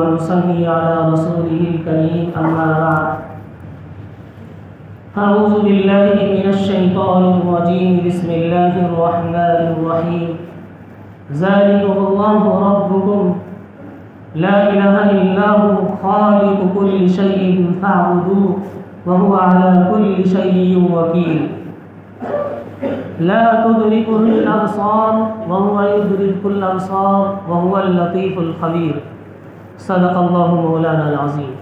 ونصلي على رسوله الكريم أما بعد أعوذ بالله من الشيطان الرجيم بسم الله الرحمن الرحيم ذلكم الله ربكم لا إله إلا هو خالق كل شيء فاعبدوه وهو على كل شيء وكيل لا تدركه الأبصار وهو يدرك الأبصار وهو اللطيف الخبير صدق الله مولانا العظيم.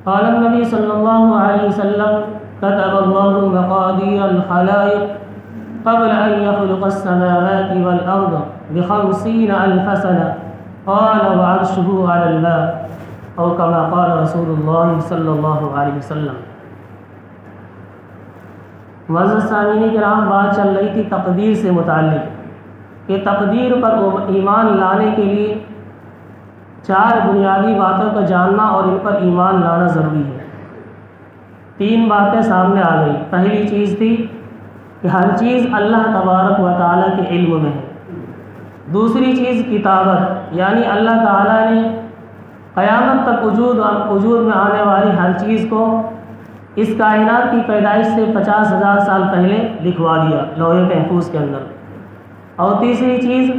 قال النبي صلى الله عليه وسلم كتب الله مقادير الخلائق قبل أن يخلق السماوات والأرض ب50,000 سنة قال وعرشه على الماء أو كما قال رسول الله صلی اللہ علیہ وسلم. معزز سامعین کرام، بات چل رہی تھی تقدیر سے متعلق کہ تقدیر پر ایمان لانے کے لیے 4 بنیادی باتوں کا جاننا اور ان پر ایمان لانا ضروری ہے. 3 باتیں سامنے آ گئی. پہلی چیز تھی کہ ہر چیز اللہ تبارک و تعالیٰ کے علم میں ہے. دوسری چیز کتابت، یعنی اللہ تعالیٰ نے قیامت تک وجود میں آنے والی ہر چیز کو اس کائنات کی پیدائش سے 50,000 سال پہلے لکھوا دیا لوح محفوظ کے اندر. اور تیسری چیز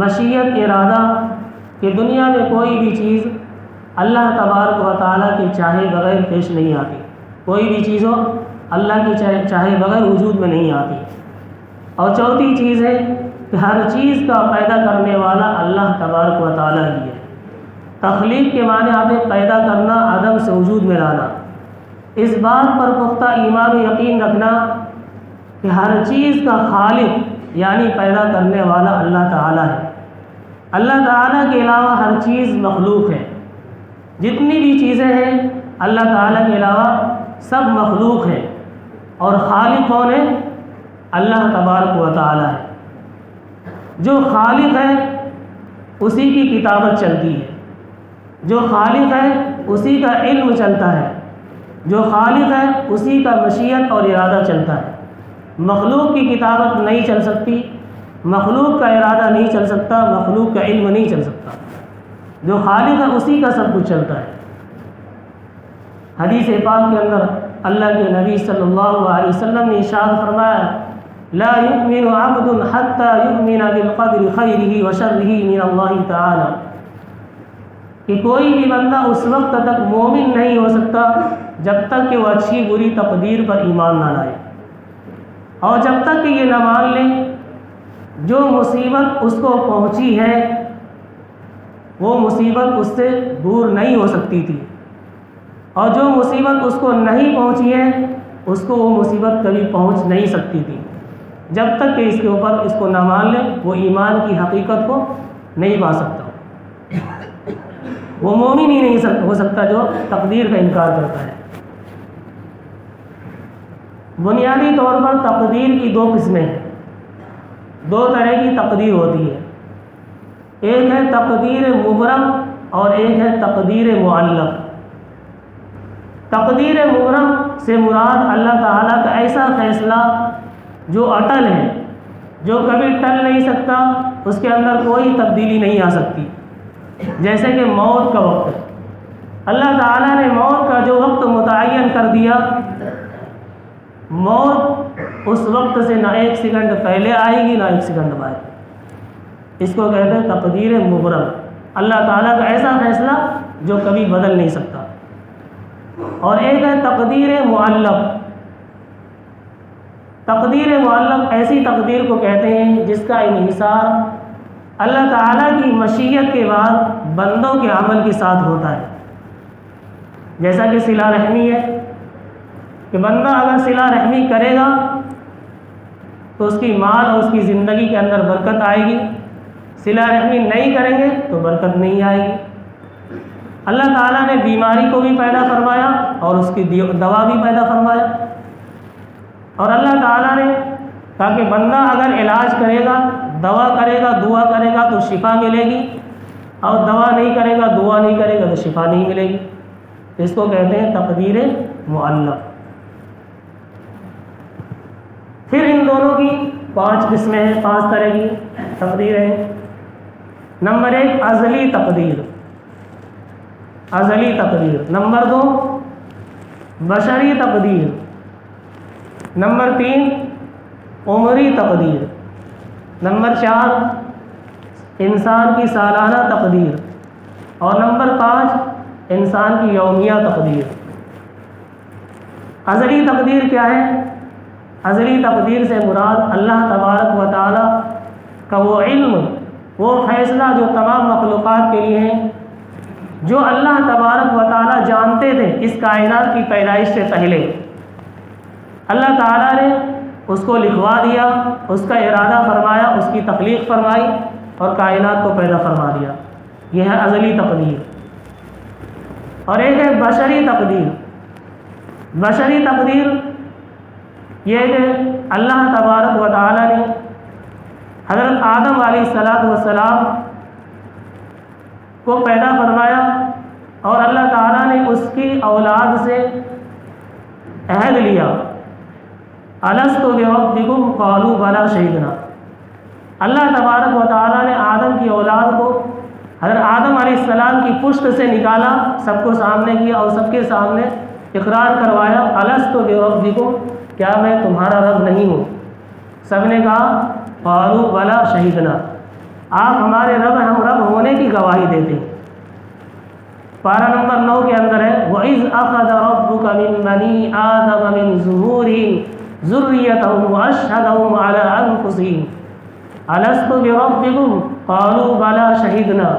مشیت، ارادہ، کہ دنیا میں کوئی بھی چیز اللہ تبارک و تعالیٰ کے چاہے بغیر پیش نہیں آتی. کوئی بھی چیز ہو اللہ کے چاہے بغیر وجود میں نہیں آتی. اور چوتھی چیز ہے کہ ہر چیز کا پیدا کرنے والا اللہ تبارک و تعالیٰ ہی ہے. تخلیق کے معنی آتے پیدا کرنا، عدم سے وجود میں لانا. اس بات پر پختہ ایمان و یقین رکھنا کہ ہر چیز کا خالق یعنی پیدا کرنے والا اللہ تعالیٰ ہے. اللہ تعالیٰ کے علاوہ ہر چیز مخلوق ہے. جتنی بھی چیزیں ہیں اللہ تعالیٰ کے علاوہ سب مخلوق ہیں. اور خالق کون ہے؟ اللہ تبارک و تعالیٰ ہے. جو خالق ہے اسی کی کتابت چلتی ہے. جو خالق ہے اسی کا علم چلتا ہے. جو خالق ہے اسی کا مشیت اور ارادہ چلتا ہے. مخلوق کی کتابت نہیں چل سکتی، مخلوق کا ارادہ نہیں چل سکتا، مخلوق کا علم نہیں چل سکتا. جو خالق ہے اسی کا سب کچھ چلتا ہے. حدیث پاک کے اندر اللہ کے نبی صلی اللہ علیہ وسلم نے ارشاد فرمایا لا يؤمن عبد حتى يؤمن بالقدر خیرہ وشرہ من اللہ تعالی، کہ کوئی بھی بندہ اس وقت تک مومن نہیں ہو سکتا جب تک کہ وہ اچھی بری تقدیر پر ایمان نہ لائے. اور جب تک کہ یہ نہ مان لے جو مصیبت اس کو پہنچی ہے وہ مصیبت اس سے دور نہیں ہو سکتی تھی، اور جو مصیبت اس کو نہیں پہنچی ہے اس کو وہ مصیبت کبھی پہنچ نہیں سکتی تھی. جب تک کہ اس کے اوپر اس کو نہ مان لے وہ ایمان کی حقیقت کو نہیں پا سکتا. وہ مومن ہی نہیں ہو سکتا جو تقدیر کا انکار کرتا ہے. بنیادی طور پر تقدیر کی 2 قسمیں ہیں. 2 طرح کی تقدیر ہوتی ہے. ایک ہے تقدیر مبرم اور ایک ہے تقدیر معلق. تقدیر مبرم سے مراد اللہ تعالیٰ کا ایسا فیصلہ جو اٹل ہے، جو کبھی ٹل نہیں سکتا، اس کے اندر کوئی تبدیلی نہیں آ سکتی. جیسے کہ موت کا وقت، اللہ تعالیٰ نے موت کا جو وقت متعین کر دیا، موت اس وقت سے نہ 1 سیکنڈ پہلے آئے گی نہ 1 سیکنڈ بعد. اس کو کہتے ہیں تقدیر مبرم. اللہ تعالیٰ کا ایسا فیصلہ جو کبھی بدل نہیں سکتا. اور ایک ہے تقدیر معلق. تقدیر معلق ایسی تقدیر کو کہتے ہیں جس کا انحصار اللہ تعالیٰ کی مشیت کے بعد بندوں کے عمل کے ساتھ ہوتا ہے. جیسا کہ صلہ رحمی ہے کہ بندہ اگر صلہ رحمی کرے گا تو اس کی مال اور اس کی زندگی کے اندر برکت آئے گی. صلہ رحمی نہیں کریں گے تو برکت نہیں آئے گی. اللہ تعالیٰ نے بیماری کو بھی پیدا فرمایا اور اس کی دوا بھی پیدا فرمایا. اور اللہ تعالیٰ نے کہا کہ بندہ اگر علاج کرے گا، دوا کرے گا، دعا کرے گا تو شفا ملے گی، اور دوا نہیں کرے گا، دعا نہیں کرے گا تو شفا نہیں ملے گی. اس کو کہتے ہیں تقدیر معلق. پھر ان دونوں کی 5 قسمیں ہیں، 5 طرح کی تقدیر ہیں. نمبر 1 ازلی تقدیر. ازلی تقدیر، نمبر 2 بشری تقدیر، نمبر 3 عمری تقدیر، نمبر 4 انسان کی سالانہ تقدیر، اور نمبر 5 انسان کی یومیہ تقدیر۔ ازلی تقدیر کیا ہے؟ ازلی تقدیر سے مراد اللہ تبارک و تعالی کا وہ علم، وہ فیصلہ جو تمام مخلوقات کے لیے ہیں، جو اللہ تبارک و تعالی جانتے تھے اس کائنات کی پیدائش سے پہلے، اللہ تعالیٰ نے اس کو لکھوا دیا، اس کا ارادہ فرمایا، اس کی تخلیق فرمائی اور کائنات کو پیدا فرما دیا۔ یہ ہے ازلی تقدیر۔ اور ایک ہے بشری تقدیر۔ بشری تقدیر یہ کہ اللہ تبارک و تعالیٰ نے حضرت آدم علیہ السلام کو پیدا فرمایا اور اللہ تعالیٰ نے اس کی اولاد سے عہد لیا، الست بربکم قالوا بلی شہدنا۔ اللہ تبارک و تعالیٰ نے آدم کی اولاد کو حضرت آدم علیہ السلام کی پشت سے نکالا، سب کو سامنے کیا اور سب کے سامنے اقرار کروایا، الست بربکم، کیا میں تمہارا رب نہیں ہوں؟ سب نے کہا قالوا بلی شہدنا، آپ ہمارے رب ہیں، ہم رب ہونے کی گواہی دیتے ہیں۔ پارہ نمبر 9 کے اندر ہے وَإِذْ أَخَذَ رَبُّكَ مِن بَنِي آدَمَ مِن ظُهُورِهِمْ ذُرِّيَّتَهُمْ وَأَشْهَدَهُمْ عَلَىٰ أَنفُسِهِمْ أَلَسْتُ بِرَبِّكُمْ قَالُوا بَلَىٰ شَهِدْنَا۔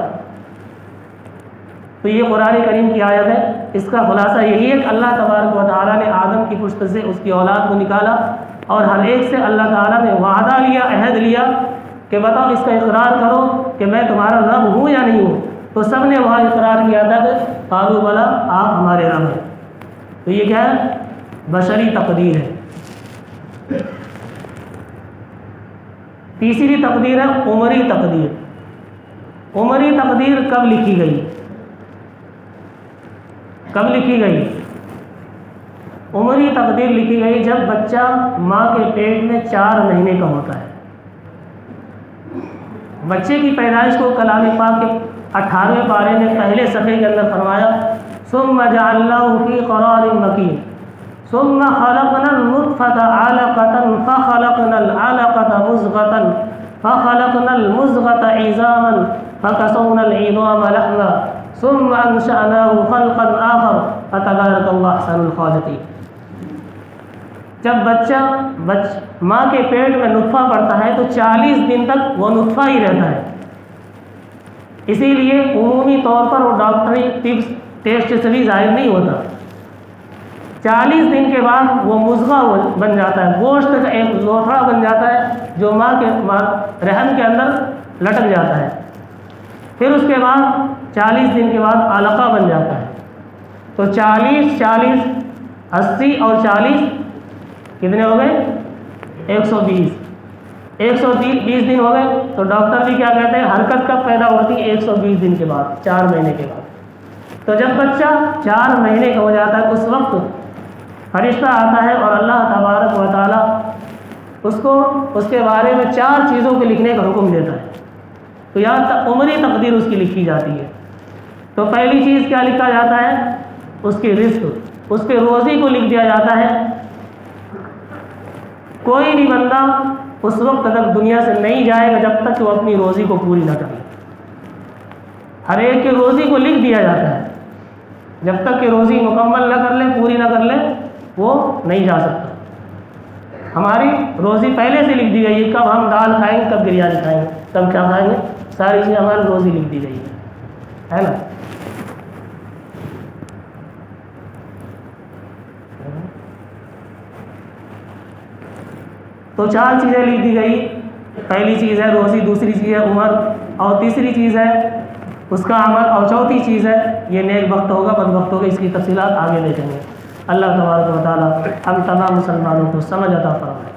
تو یہ قرآن کریم کی آیت ہے۔ اس کا خلاصہ یہی ہے کہ اللہ تبارک و تعالیٰ نے آدم کی پشت سے اس کی اولاد کو نکالا اور ہر ایک سے اللہ تعالیٰ نے وعدہ لیا، عہد لیا کہ بتاؤ اس کا اقرار کرو کہ میں تمہارا رب ہوں یا نہیں ہوں۔ تو سب نے وہاں اقرار کیا تھا کہ قالوا بلی، آپ ہمارے رب ہیں۔ تو یہ کیا ہے؟ بشری تقدیر ہے۔ تیسری تقدیر ہے عمری تقدیر۔ عمری تقدیر کب لکھی گئی؟ کب لکھی گئی؟ عمری تقدیر لکھی گئی جب بچہ ماں کے پیٹ میں 4 مہینے کا ہوتا ہے۔ بچے کی پیدائش کو کلام پاک کے 18ویں پارے میں پہلے صفحے کے اندر فرمایا ثم جعلناه في قرار مكين ثم خلقنا النطفة علقة فخلقنا العلقة مضغة فخلقنا المضغة عظاما فكسونا العظام لحما ثم انشأناه خلقا آخر فتبارك الله احسن الخالقين۔ جب بچہ ماں کے پیٹ میں نطفہ پڑتا ہے تو 40 دن تک وہ نطفہ ہی رہتا ہے۔ اسی لیے عمومی طور پر وہ ڈاکٹری ٹیسٹ سے بھی ظاہر نہیں ہوتا۔ 40 دن کے بعد وہ مضغہ بن جاتا ہے، گوشت کا ایک لوتھڑا بن جاتا ہے جو ماں کے رحم کے اندر لٹک جاتا ہے۔ پھر اس کے بعد 40 دن کے بعد علقہ بن جاتا ہے۔ تو 40 80 اور 40 کتنے ہو گئے؟ 120 120 دن ہو گئے۔ تو ڈاکٹر بھی کیا کہتے ہیں؟ حرکت کب پیدا ہوتی ہے؟ 120 دن کے بعد، 4 مہینے کے بعد۔ تو جب بچہ 4 مہینے کا ہو جاتا ہے اس وقت فرشتہ آتا ہے اور اللہ تبارک و تعالیٰ اس کو اس کے بارے میں 4 چیزوں کو لکھنے کا حکم دیتا ہے۔ تو یہاں تک عمری تقدیر اس کی لکھی جاتی ہے۔ تو پہلی چیز کیا لکھا جاتا ہے؟ اس کی رزق، اس کے روزی کو لکھ دیا جاتا ہے۔ کوئی بھی بندہ اس وقت تک دنیا سے نہیں جائے گا جب تک کہ وہ اپنی روزی کو پوری نہ کرے۔ ہر ایک کی روزی کو لکھ دیا جاتا ہے، جب تک کہ روزی مکمل نہ کر لے، پوری نہ کر لے، وہ نہیں جا سکتا۔ ہماری روزی پہلے سے لکھ دی گئی ہے، کب ہم دال کھائیں گے، کب بریانی کھائیں گے، کب کیا کھائیں گے، ساری چیزیں ہماری روزی لکھ دی گئی ہے نا۔ تو 4 چیزیں لکھ دی گئی۔ پہلی چیز ہے روزی، دوسری چیز ہے عمر، اور تیسری چیز ہے اس کا عمل، اور چوتھی چیز ہے یہ نیک وقت ہوگا بد وقت ہوگا۔ اس کی تفصیلات آگے دیکھیں گے۔ اللہ تبارک و تعالی ہم تمام مسلمانوں کو سمجھ عطا فرمائے۔